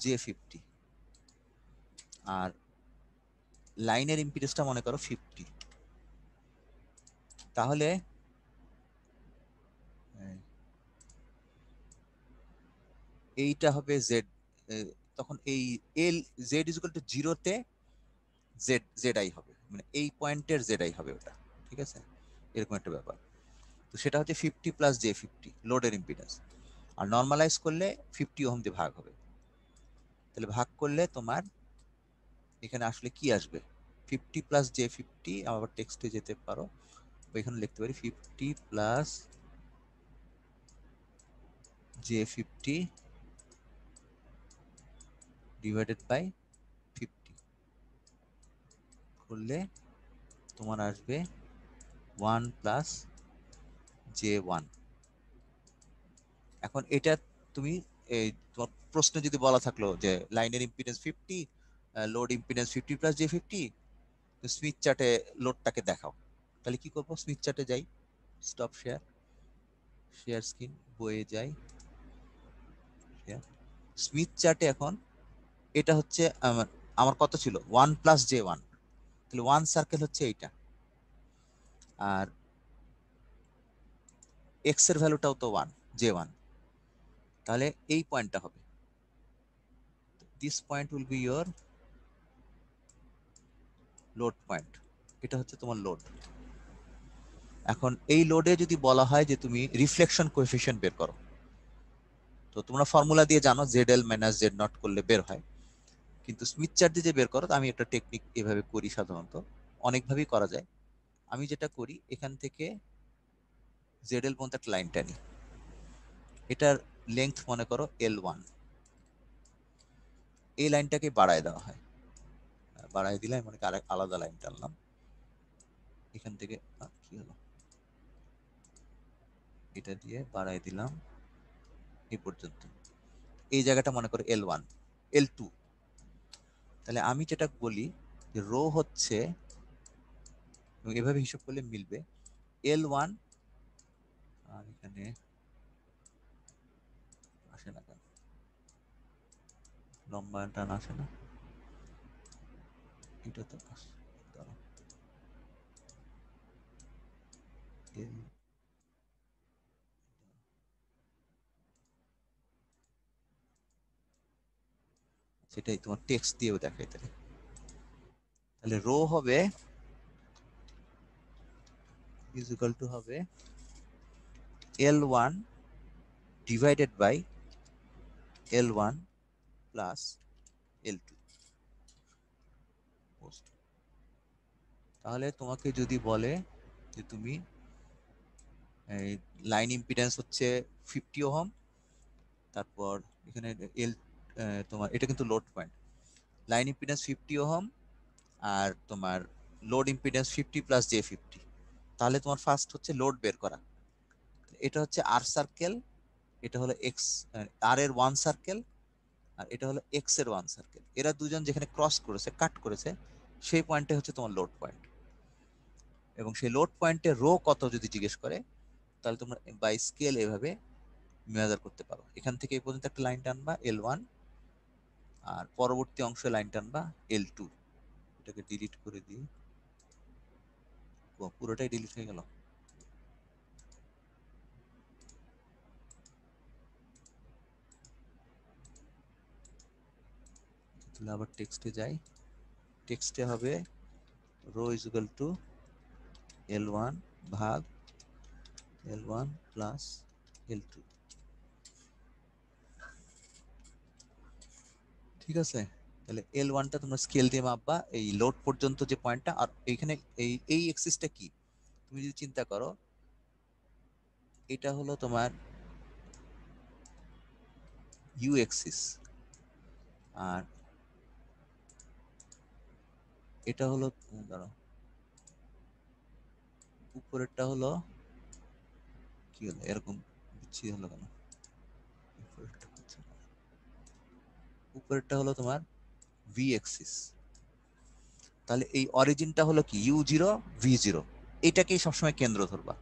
J50, আর লাইনের ইম্পিডেন্সটা মনে করো 50। তাহলে এইটা হবে জেড, তখন এই L Z is equal to 0-তে জেড আই হবে, মানে এই পয়েন্টের জেড আই হবে ওটা, ঠিক আছে, এরকম একটা ব্যাপার। তো সেটা হচ্ছে 50 প্লাস J50 লোডের ইম্পিডেন্স। আর নর্মালাইজ করলে 50 ওহম দিয়ে ভাগ হবে। তাহলে ভাগ করলে তোমার এখানে আসলে কি আসবে, 50 প্লাস জে 50, আবার টেক্সটে যেতে পারো, এখানে লিখতে পারি 50 প্লাস জে 50 ডিভাইডেড বাই 50 করলে তোমার আসবে 1 প্লাস জে 1। এখন এটা তুমি এই তোমার প্রশ্নে যদি বলা থাকলো যে লাইনের impedance 50, load impedance 50 plus J 50, তো স্মিথ চার্টে লোডটাকে দেখাও, তাহলে কি করবো, স্মিথ চার্টে যাই, স্টপ শেয়ার, শেয়ার স্ক্রিন, বয়ে যাই, স্মিথ চার্টে এখন এটা হচ্ছে আমার কত ছিল 1 প্লাস জে 1, তাহলে 1 সার্কেল হচ্ছে এইটা, আর এক্স এর ভ্যালুটাও তো 1 জে 1, তাহলে এই পয়েন্টটা হবে, this point will be your load point, এটা হচ্ছে তোমার লোড। এখন এই লোডে যদি বলা হয় যে তুমি রিফ্লেকশন কোএফিশিয়েন্ট বের করো, তো তোমরা ফর্মুলা দিয়ে জানো Z L minus z nought করলে বের হয়, কিন্তু স্মিথ চার্ট দিয়ে যে বের করো, আমি একটা টেকনিক এভাবে করি, সাধারণত অনেকভাবেই করা যায়। আমি যেটা করি, এখান থেকে জেড এল পর্যন্ত একটা লাইন টানি, এটার লেংথ মনে করো L1, এই লাইনটাকে বাড়ায় দেওয়া হয়, বাড়ায় দিলে মনে করো আলাদা লাইন টানলাম এখান থেকে, কি হলো, এটা দিয়ে বাড়ায় দিলাম এই পর্যন্ত, এই জায়গাটা মনে করো L1 L2, তাহলে আমি যেটা বলি যে রো হচ্ছে, এভাবে হিসাব করলে মিলবে, L1, আর এখানে আসে না কেন, লম্বা টান আসে না, এটা তো দাঁড়াও, সেটাই তোমার টেক্সট দিয়েও দেখাই, তাহলে রো হবে ইজ ইকুয়াল টু হবে L1 divided by L1 plus L2। তাহলে তোমাকে যদি বলে যে তুমি লাইন ইম্পিডেন্স হচ্ছে 50 ওহম, তারপর এখানে এল, তোমার এটা কিন্তু load point, line impedance 50 ohm আর তোমার লোড ইম্পিডেন্স 50 প্লাস জে 50, তাহলে তোমার ফার্স্ট হচ্ছে লোড বের করা, এটা হচ্ছে আর সার্কেল, এটা হলো এক্স, আর এর 1 সার্কেল, আর এটা হলো এক্স এর 1 সার্কেল, এরা দুজন যেখানে ক্রস করেছে, কাট করেছে, সেই পয়েন্টে হচ্ছে তোমার লোড পয়েন্ট, এবং সেই লোড পয়েন্টে রো কত যদি জিজ্ঞেস করে, তাহলে তোমরা বাই স্কেল এভাবে মেজার করতে পারো, এখান থেকে এই পর্যন্ত একটা লাইন টানবা L1, আর পরবর্তী অংশে লাইন টানবা L2, এটাকে ডিলিট করে দিই, পুরোটাই ডিলিট হয়ে গেল, তাহলে আবার টেক্সটে যাই, টেক্সটে হবে rho is equal two L1 ভাগ L1 প্লাস L2, ঠিক আছে। তাহলে L1টা তোমরা স্কেল দিয়ে মাপবা, এই লোড পর্যন্ত যে পয়েন্টটা, আর এইখানে এই এক্সিসটা কি, তুমি যদি চিন্তা করো, এটা হলো তোমার ইউ এক্সিস, আর এটা হলো, দাঁড়াও, উপরেরটা হলো, কি হলো এরকম বিচ্ছিরি হলো কেন, উপরেরটা হলো তোমার ভি এক্সিস, তাহলে এই অরিজিনটা হলো কি U0 V0, এটাকেই সবসময় কেন্দ্র ধরবা,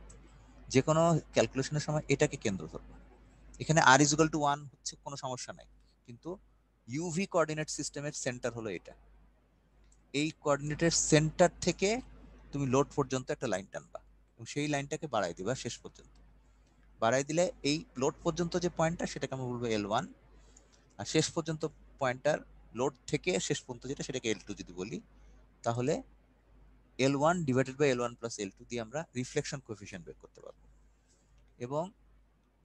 যে কোনো ক্যালকুলেশনের সময় এটাকে কেন্দ্র ধরবা, এখানে r ইজ ইকুয়াল টু 1 হচ্ছে কোনো সমস্যা নাই, কিন্তু ইউভি কোঅর্ডিনেট সিস্টেমের সেন্টার হলো এটা, এই কোঅর্ডিনেটের সেন্টার থেকে তুমি লোড পর্যন্ত একটা লাইন টানবা, এবং সেই লাইনটাকে বাড়াই দিবা শেষ পর্যন্ত, বাড়াই দিলে এই লোড পর্যন্ত যে পয়েন্টটা, সেটাকে আমরা বলবো L1, আর শেষ পর্যন্ত পয়েন্টার, লোড থেকে শেষ পর্যন্ত যেটা, সেটাকে L2 যদি বলি, তাহলে L1 divided by L1 plus L2 দিয়ে আমরা রিফ্লেকশন কোএফিশিয়েন্ট বের করতে পারবো, এবং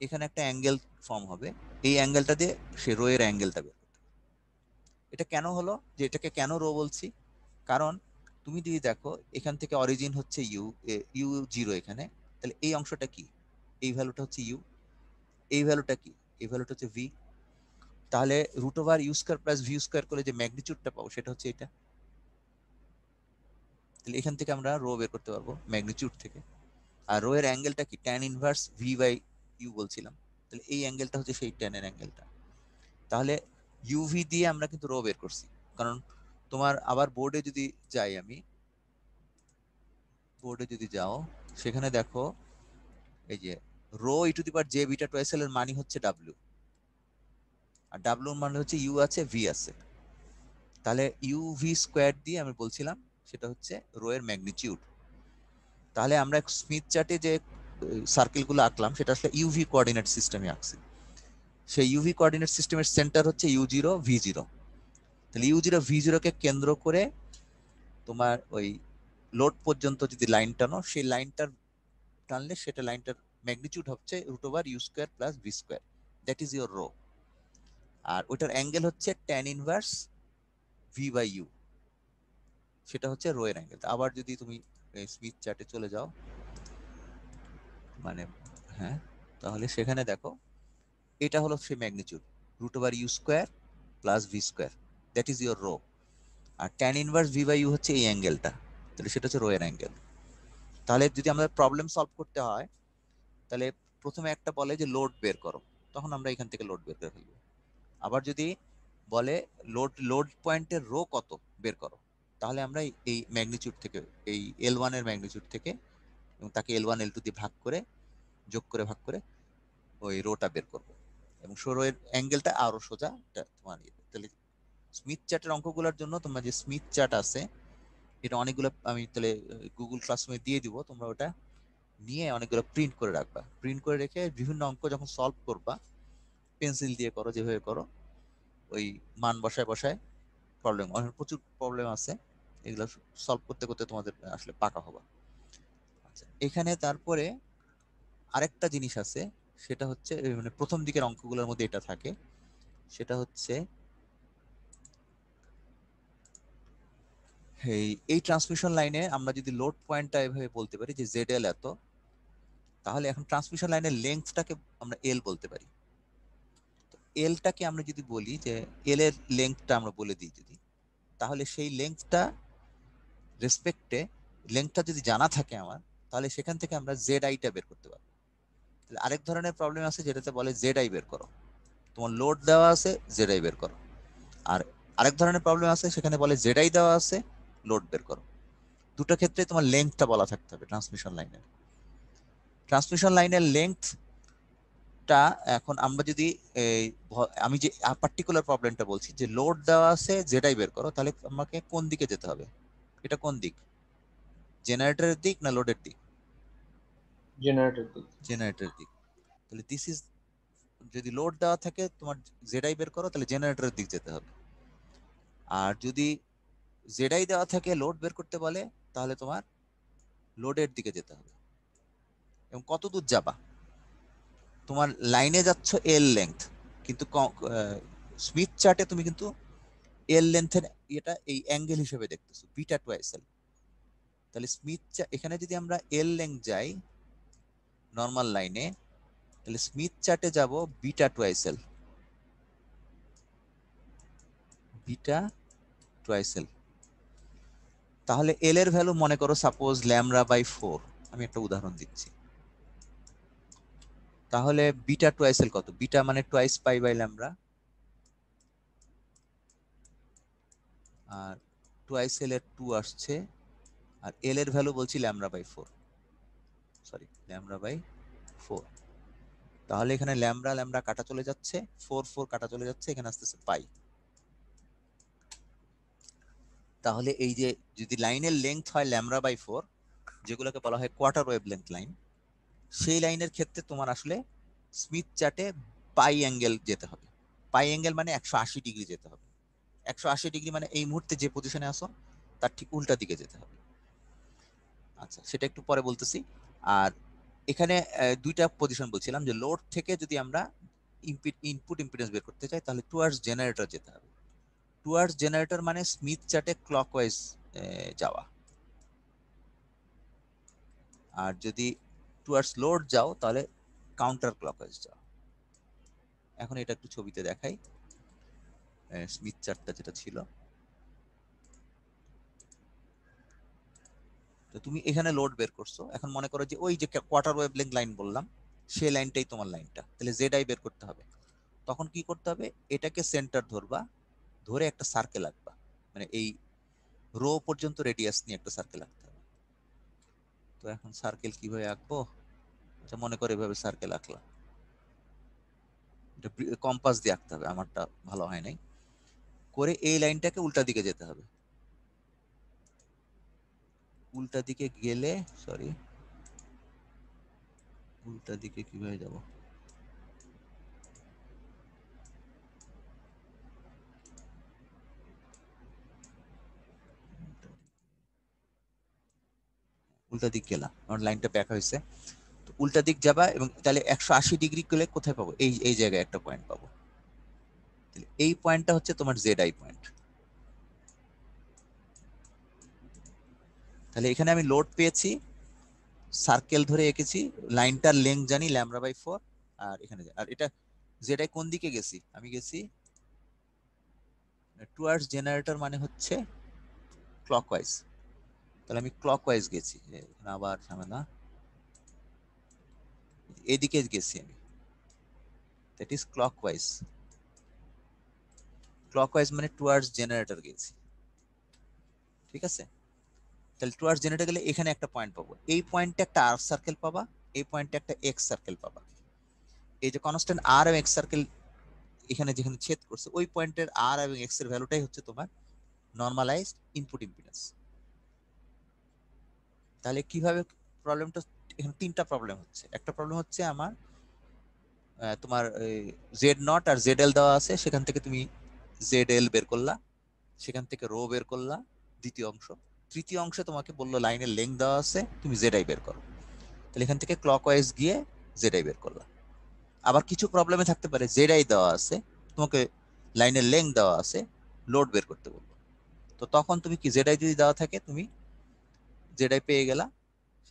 এখানে একটা অ্যাঙ্গেল ফর্ম হবে, এই অ্যাঙ্গেলটা দিয়ে সে রো এর অ্যাঙ্গেলটা বের করতে হবে। এটা কেন হলো, যে এটাকে কেন রো বলছি, কারণ তুমি যদি দেখো এখান থেকে অরিজিন হচ্ছে ইউ জিরো এখানে, তাহলে এই অংশটা কি, এই ভ্যালুটা হচ্ছে ইউ, এই ভ্যালুটা কি, এই ভ্যালুটা হচ্ছে ভি, তাহলে root over u square plus v square করলে যে ম্যাগনিটিউডটা পাবো সেটা হচ্ছে এটা। তাহলে এখান থেকে আমরা রো বের করতে পারবো ম্যাগনিটিউড থেকে। আর রো এর অ্যাঙ্গেলটা কি, tan inverse V by u বলছিলাম, তাহলে এই অ্যাঙ্গেলটা হচ্ছে সেই ট্যানের অ্যাঙ্গেলটা। তাহলে ইউভি দিয়ে আমরা কিন্তু রো বের করছি, কারণ তোমার আবার বোর্ডে যদি যাই, আমি বোর্ডে যদি যাও সেখানে দেখো এই যে rho e to the power j beta twice L এর মানে হচ্ছে ডাব্লিউ, আর ডাব্লিউ এর মানে হচ্ছে ইউ আছে ভি আছে, তাহলে ইউ ভি স্কোয়ার দিয়ে আমি বলছিলাম সেটা হচ্ছে রো এর ম্যাগনিটিউড। তাহলে আমরা স্মিথ চার্টে যে সার্কেলগুলো আঁকলাম সেটা আসলে ইউভি কোঅর্ডিনেট সিস্টেমে আঁকছি। সেই ইউভি কোঅর্ডিনেট সিস্টেমের সেন্টার হচ্ছে ইউ জিরো ভি জিরো, তাহলে ইউ জিরো ভি জিরোকে কেন্দ্র করে তোমার ওই লোড পর্যন্ত যদি লাইন টানো, সেই লাইনটার টানলে সেটা লাইনটার ম্যাগনিটিউড হচ্ছে root over you square plus V square, that is your rho. আর ওইটার অ্যাঙ্গেল হচ্ছে tan inverse V by U, সেটা হচ্ছে রো এর অ্যাঙ্গেল। আবার যদি তুমি স্মিথ চার্টে চলে যাও, মানে হ্যাঁ, তাহলে সেখানে দেখো এটা হলো সেই magnitude root over you square plus V square, that is your rho. আর tan inverse V by u হচ্ছে এই অ্যাঙ্গেলটা, তাহলে সেটা হচ্ছে রো এর অ্যাঙ্গেল। তাহলে যদি আমাদের প্রবলেম সলভ করতে হয়, তাহলে প্রথমে একটা বলে যে লোড বের করো, তখন আমরা এখান থেকে লোড বের করে ফেলবো। আবার যদি বলে লোড পয়েন্টের রো কত বের করো, তাহলে আমরা এই ম্যাগনিটিউড থেকে, এই L1 এর ম্যাগনিটিউড থেকে, এবং তাকে L1 L2 দিয়ে ভাগ করে, যোগ করে ভাগ করে ওই রোটা বের করব, এবং রো এর অ্যাঙ্গেলটা আরো সোজা তোমার। তাহলে স্মিথ চার্টের অঙ্কগুলোর জন্য তোমরা যে স্মিথ চার্ট আছে, এটা অনেকগুলো আমি তাহলে গুগল ক্লাসরুমে দিয়ে দিব, তোমরা ওটা নিয়ে অনেকগুলো প্রিন্ট করে রাখবা। প্রিন্ট করে রেখে বিভিন্ন অঙ্ক যখন সলভ করবা, পেন্সিল দিয়ে করো, যেভাবে করো, ওই মান বসায় বসায় প্রবলেম, প্রচুর প্রবলেম আছে, এগুলো সলভ করতে করতে তোমাদের আসলে পাকা হবা। আচ্ছা, এখানে তারপরে আরেকটা জিনিস আছে, সেটা হচ্ছে মানে প্রথম দিকের অঙ্কগুলোর মধ্যে এটা থাকে, সেটা হচ্ছে এই ট্রান্সমিশন লাইনে আমরা যদি লোড পয়েন্টটা এভাবে বলতে পারি যে জেড এল এত, তাহলে এখন ট্রান্সমিশন লাইনের লেন্থটাকে আমরা এল বলতে পারি। এলটাকে আমরা যদি বলি যে এল এর লেন্থটা আমরা বলে দিই যদি, তাহলে সেই লেন্থটা রেসপেক্টে, লেন্থটা যদি জানা থাকে আমার, তাহলে সেখান থেকে আমরা জেড আইটা বের করতে পারবো। তাহলে আরেক ধরনের প্রবলেম আছে যেটাতে বলে জেড আই বের করো, তোমার লোড দেওয়া আছে জেড আই বের করো। আর আরেক ধরনের প্রবলেম আছে সেখানে বলে জেড আই দেওয়া আছে, লোড বের করো। দুটো ক্ষেত্রে তোমার লেন্থটা বলা থাকতে হবে ট্রান্সমিশন লাইনের। ট্রান্সমিশন লাইনের লেন্থটা এখন আমরা যদি আমি যে পার্টিকুলার প্রবলেমটা বলছি যে লোড দেওয়া আছে জেডাই বের করো, তাহলে আমাকে কোন দিকে যেতে হবে, এটা কোন দিক, জেনারেটরের দিক না লোডের দিক? জেনারেটর দিক। জেনারেটরের দিক। তাহলে দিস ইজ, যদি লোড দেওয়া থাকে তোমার জেডাই বের করো, তাহলে জেনারেটরের দিক যেতে হবে। আর যদি জেডাই দেওয়া থাকে লোড বের করতে বলে, তাহলে তোমার লোডের দিকে যেতে হবে। এবং কত দূর যাবা, তোমার লাইনে যাচ্ছ এল লেন্থ, কিন্তু স্মিথ চার্টে তুমি কিন্তু এল লেন্থের এটা এই অ্যাঙ্গেল হিসেবে দেখতেছো বিটা টুয়াইস এল। তাহলে স্মিথ এখানে যদি আমরা এল লেন্থ যাই নর্মাল লাইনে, তাহলে স্মিথ চার্টে যাব বিটা টুয়াইস এল, বিটা টুয়াইস এল। তাহলে এল এর ভ্যালু মনে করো সাপোজ ল্যামডা বাই 4, আমি একটা উদাহরণ দিচ্ছি। তাহলে বিটা টুয়াইস এল কত, বিটা মানে টুয়াইস পাই বাই ল্যামডা, আর টুয়াইস এল এর 2 আসছে, আর এল এর ভ্যালু বলছি lambda by 4, sorry lambda by 4। তাহলে এখানে ল্যামডা ল্যামডা কাটা চলে যাচ্ছে, 4 4 কাটা চলে যাচ্ছে, এখানে আসতেছে পাই। তাহলে এই যে যদি লাইনের লেন্থ হয় ল্যামডা বাই 4, যেগুলোকে বলা হয় কোয়ার্টার ওয়েভ লেন্থ লাইন, সেই লাইনের ক্ষেত্রে তোমার আসলে স্মিথ চার্টে পাই অ্যাঙ্গেল যেতে হবে। পাই অ্যাঙ্গেল মানে 180 ডিগ্রি যেতে হবে। 180 ডিগ্রি মানে এই মুহূর্তে যে পজিশনে আসো তার ঠিক উল্টা দিকে যেতে হবে। আচ্ছা, সেটা একটু পরে বলতেছি। আর এখানে দুইটা পজিশন বলছিলাম যে লোড থেকে যদি আমরা ইনপুট ইম্পিডেন্স বের করতে চাই তাহলে টুয়ার্ডস জেনারেটর যেতে হবে। টুয়ার্ডস জেনারেটর মানে স্মিথ চার্টে ক্লকওয়াইজ যাওয়া, আর যদি টুয়ার্ডস লোড যাও তাহলে কাউন্টার ক্লকওয়াইজ যাওয়া। এখন এটা একটু ছবিতে দেখাই, স্মিথ চার্টটা যেটা ছিল। তো তুমি এখানে লোড বের করছো, এখন মনে করো যে ওই যে কোয়ার্টার ওয়েভলেংথ লাইন বললাম সেই লাইনটাই তোমার লাইনটা, তাহলে জেড আই বের করতে হবে। তখন কি করতে হবে, এটাকে সেন্টার ধরবা, ধরে একটা সার্কেল আঁকবা, মানে এই রো পর্যন্ত রেডিয়াস নিয়ে একটা সার্কেল আঁকতে হবে। তো এখন সার্কেল কিভাবে আঁকবো, আচ্ছা মনে করে এভাবে সার্কেল আঁকলাম, এটা কম্পাস দিয়ে আঁকতে হবে, আমারটা ভালো হয় নাই। করে এই লাইনটাকে উল্টা দিকে যেতে হবে, উল্টা দিকে গেলে সরি উল্টা দিকে কিভাবে যাব, উল্টা দিক গেলাম, আমার লাইনটা ব্যাক হয়েছে। তো উল্টা দিক যাবা এবং তাহলে 180 ডিগ্রি গেলে কোথায় পাবো, এই এই জায়গায় একটা পয়েন্ট পাবো। এই পয়েন্টটা হচ্ছে তোমার জেড আই পয়েন্ট। তাহলে এখানে আমি লোড পেয়েছি, সার্কেল ধরে এঁকেছি, লাইনটার লেন্থ জানি λ/4, আর এখানে আর এটা জেড আই কোন দিকে গেছি, আমি গেছি টুয়ার্ডস জেনারেটর মানে হচ্ছে ক্লকওয়াইজ, তাহলে আমি ক্লকওয়াইজ গেছি, আবার ঝামেলা, এদিকে গেছি আমি, দ্যাট ইজ ক্লকওয়াইজ। ক্লকওয়াইজ মানে টুয়ার্ডস জেনারেটর গেছি, ঠিক আছে। তাহলে টুয়ার্ডস জেনারেটর গেলে এখানে একটা পয়েন্ট পাবো, এই পয়েন্টে একটা আর সার্কেল পাবা, এই পয়েন্টে একটা এক্স সার্কেল পাবা। এই যে কনস্ট্যান্ট আর এবং এক্স সার্কেল এখানে যেখানে ছেদ করছে ওই পয়েন্টের আর এবং এক্স এর ভ্যালুটাই হচ্ছে তোমার নরমালাইজড ইনপুট ইম্পিডেন্স। তাহলে কিভাবে প্রবলেমটা, এখানে তিনটা প্রবলেম হচ্ছে। একটা প্রবলেম হচ্ছে আমার তোমার জেড নট আর জেড এল দেওয়া আছে, সেখান থেকে তুমি জেড এল বের করলা, সেখান থেকে রো বের করলা দ্বিতীয় অংশ। তৃতীয় অংশে তোমাকে বললো লাইনের লেন্থ দেওয়া আছে, তুমি জেড আই বের করো। তাহলে এখান থেকে ক্লকওয়াইজ গিয়ে জেড আই বের করলা। আবার কিছু প্রবলেমে থাকতে পারে জেড আই দেওয়া আছে, তোমাকে লাইনের লেন্থ দেওয়া আছে, লোড বের করতে বলবো। তো তখন তুমি কি জেড আই যদি দেওয়া থাকে তুমি জেড আই পেয়ে গেলা,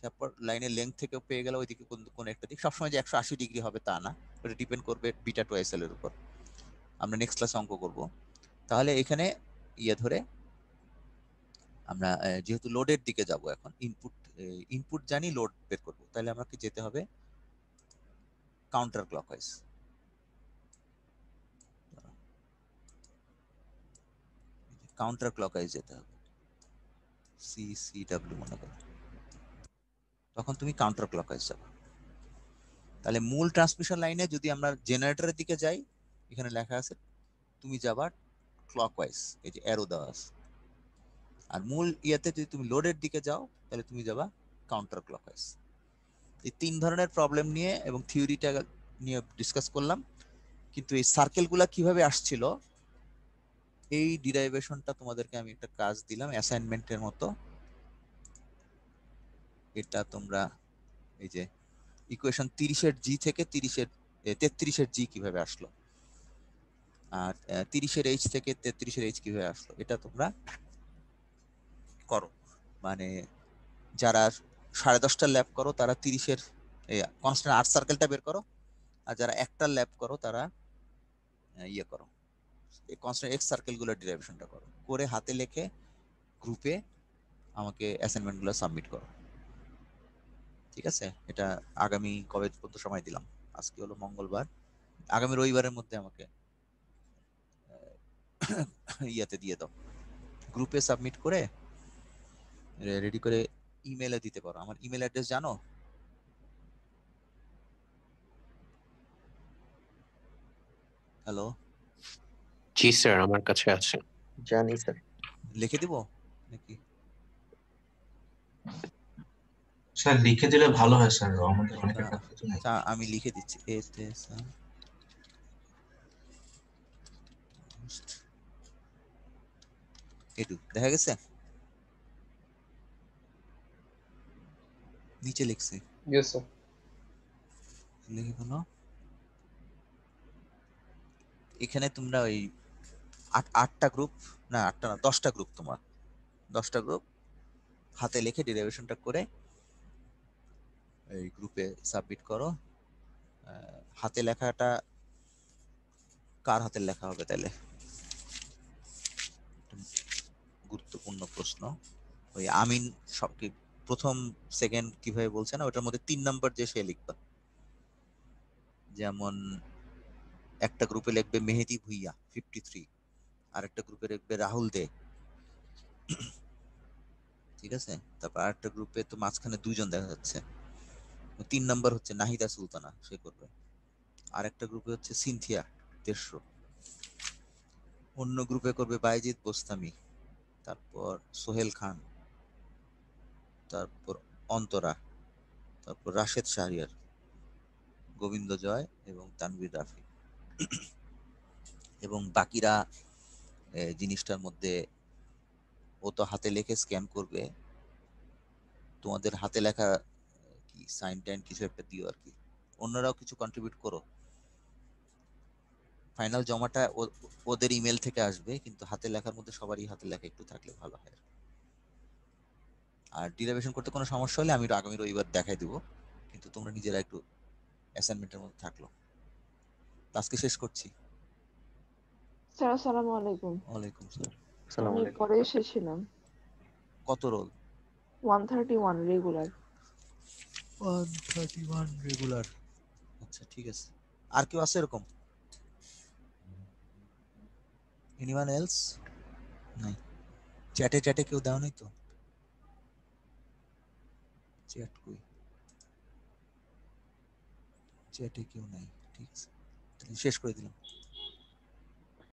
তারপর লাইনের লেন্থ থেকেও পেয়ে গেল, ওইদিকে কোন একটা দিক। সবসময় যে 180 ডিগ্রি হবে তা না, ওটা ডিপেন্ড করবে বিটা টু আইএসএল এর উপর। আমরা নেক্সট ক্লাসে অঙ্ক করব। তাহলে এখানে ইয়ে ধরে আমরা যেহেতু লোডের দিকে যাব, এখন ইনপুট জানি, লোড বের করবো, তাহলে আমাকে যেতে হবে কাউন্টার ক্লকওয়াইজ। কাউন্টার ক্লকওয়াইজ যেতে হবে, CCW মনে করো, তখন তুমি কাউন্টার ক্লকওয়াইজ যাবে। তাহলে মূল ট্রান্সমিশন লাইনে যদি আমরা জেনারেটরের দিকে যাই, এখানে লেখা আছে তুমি যাবা ক্লকওয়াইজ, এই যে অ্যারো দেওয়া আছে। আর মূল ইয়াতে যদি তুমি লোডের দিকে যাও তাহলে তুমি যাবা কাউন্টার ক্লকওয়াইজ। এই তিন ধরনের প্রবলেম নিয়ে এবং থিওরিটা নিয়ে ডিসকাস করলাম। কিন্তু এই সার্কেলগুলা কিভাবে আসছিল এই ডিরাইভেশনটা তোমাদেরকে আমি একটা কাজ দিলাম অ্যাসাইনমেন্টের মতো। এটা তোমরা এই যে ইকুয়েশন 30-এর জি থেকে 33-এর জি কিভাবে আসলো, আর 30-এর এইচ থেকে 33-এর এইচ কিভাবে আসলো, এটা তোমরা করো। মানে যারা 10:30টার ল্যাব করো তারা 30-এর কনস্ট্যান্ট আর্ট সার্কেলটা বের করো, আর যারা একটার ল্যাব করো তারা ইয়ে করো, এই কনস্ট্যান্ট এক্স সার্কেলগুলোর ডিরাইভেশনটা করো, করে হাতে লিখে গ্রুপে আমাকে অ্যাসাইনমেন্টগুলো সাবমিট করো, ঠিক আছে। এটা আগামী কবে পর্যন্ত সময় দিলাম, আজকে হলো মঙ্গলবার, আগামী রবিবারের মধ্যে আমাকে ইয়াতে দিয়ে দাও, গ্রুপে সাবমিট করে রেডি করে ইমেলে দিতে পারো। আমার ইমেল অ্যাড্রেস জানো? হ্যালো, জি স্যার, আমার কাছে আছে। জানি স্যার। লিখে দিব নাকি? স্যার লিখে দিলে ভালো হয় স্যার, আমাদের অনেকের কাছে তো নেই। আচ্ছা আমি লিখে দিচ্ছি, এতে এটু দেখা গেছে, নিচে লিখছি। Yes sir. লিখে ফেলো। এখানে তোমরা ওই আটটা গ্রুপ, না আটটা না 10টা গ্রুপ, তোমার 10টা গ্রুপ হাতে লিখে ডেরিভেশনটা করে এই গ্রুপে সাবমিট করো। হাতে লেখাটা কার হাতের লেখা হবে তাহলে? গুরুত্বপূর্ণ প্রশ্ন। ওই আমিন সব কি প্রথম সেকেন্ড কিভাবে বলছে না, ওটার মধ্যে 3 নাম্বার যে সে লিখবা। যেমন একটা গ্রুপে লিখবে মেহেদি ভুইয়া 53, আর একটা গ্রুপে লিখবে রাহুল দে, ঠিক আছে? তারপর আরেকটা গ্রুপে তো মাঝখানে 2জন দেখা যাচ্ছে, 3 নাম্বার হচ্ছে নাহিদা সুলতানা, সে করবে। আর একটা গ্রুপে হচ্ছে সিনথিয়া 150, অন্য গ্রুপে করবে বাইজিদ বোস্তামি, তারপর সোহেল খান, তারপর অন্তরা, তারপর রাশেদ শাহরিয়ার, গোবিন্দ জয় এবং তানভীর রাফি। এবং বাকিরা জিনিসটার মধ্যে ও তো হাতে লেখে স্ক্যান করবে, তোমাদের হাতে লেখা কি সাইন টাইন কিছু একটা দিও আর কি। অন্যরাও কিছু কন্ট্রিবিউট করো। ফাইনাল জমাটা ওদের ইমেল থেকে আসবে, কিন্তু হাতে লেখার মধ্যে সবারই হাতে লেখা একটু থাকলে ভালো হয়। আর ডিরাইভেশন করতে কোনো সমস্যা হলে আমি আগামী রবিবার দেখাই দিব, কিন্তু তোমরা নিজেরা একটু অ্যাসাইনমেন্টের মধ্যে থাকলো। আজকে শেষ করছি। স্যার আসসালামু আলাইকুম। ওয়ালাইকুম সালাম। আসসালামু আমি আলাইকুম। পরে এসেছিলাম। কত রোল? 131 রেগুলার। 131 রেগুলার। আচ্ছা ঠিক আছে। আর কেউ আছে এরকম? Anyone else? নাই। চ্যাটে কেউ দাও নাই তো? চ্যাট কই? চ্যাটে কেউ নাই, ঠিক আছে, তাহলে শেষ করে দিলাম।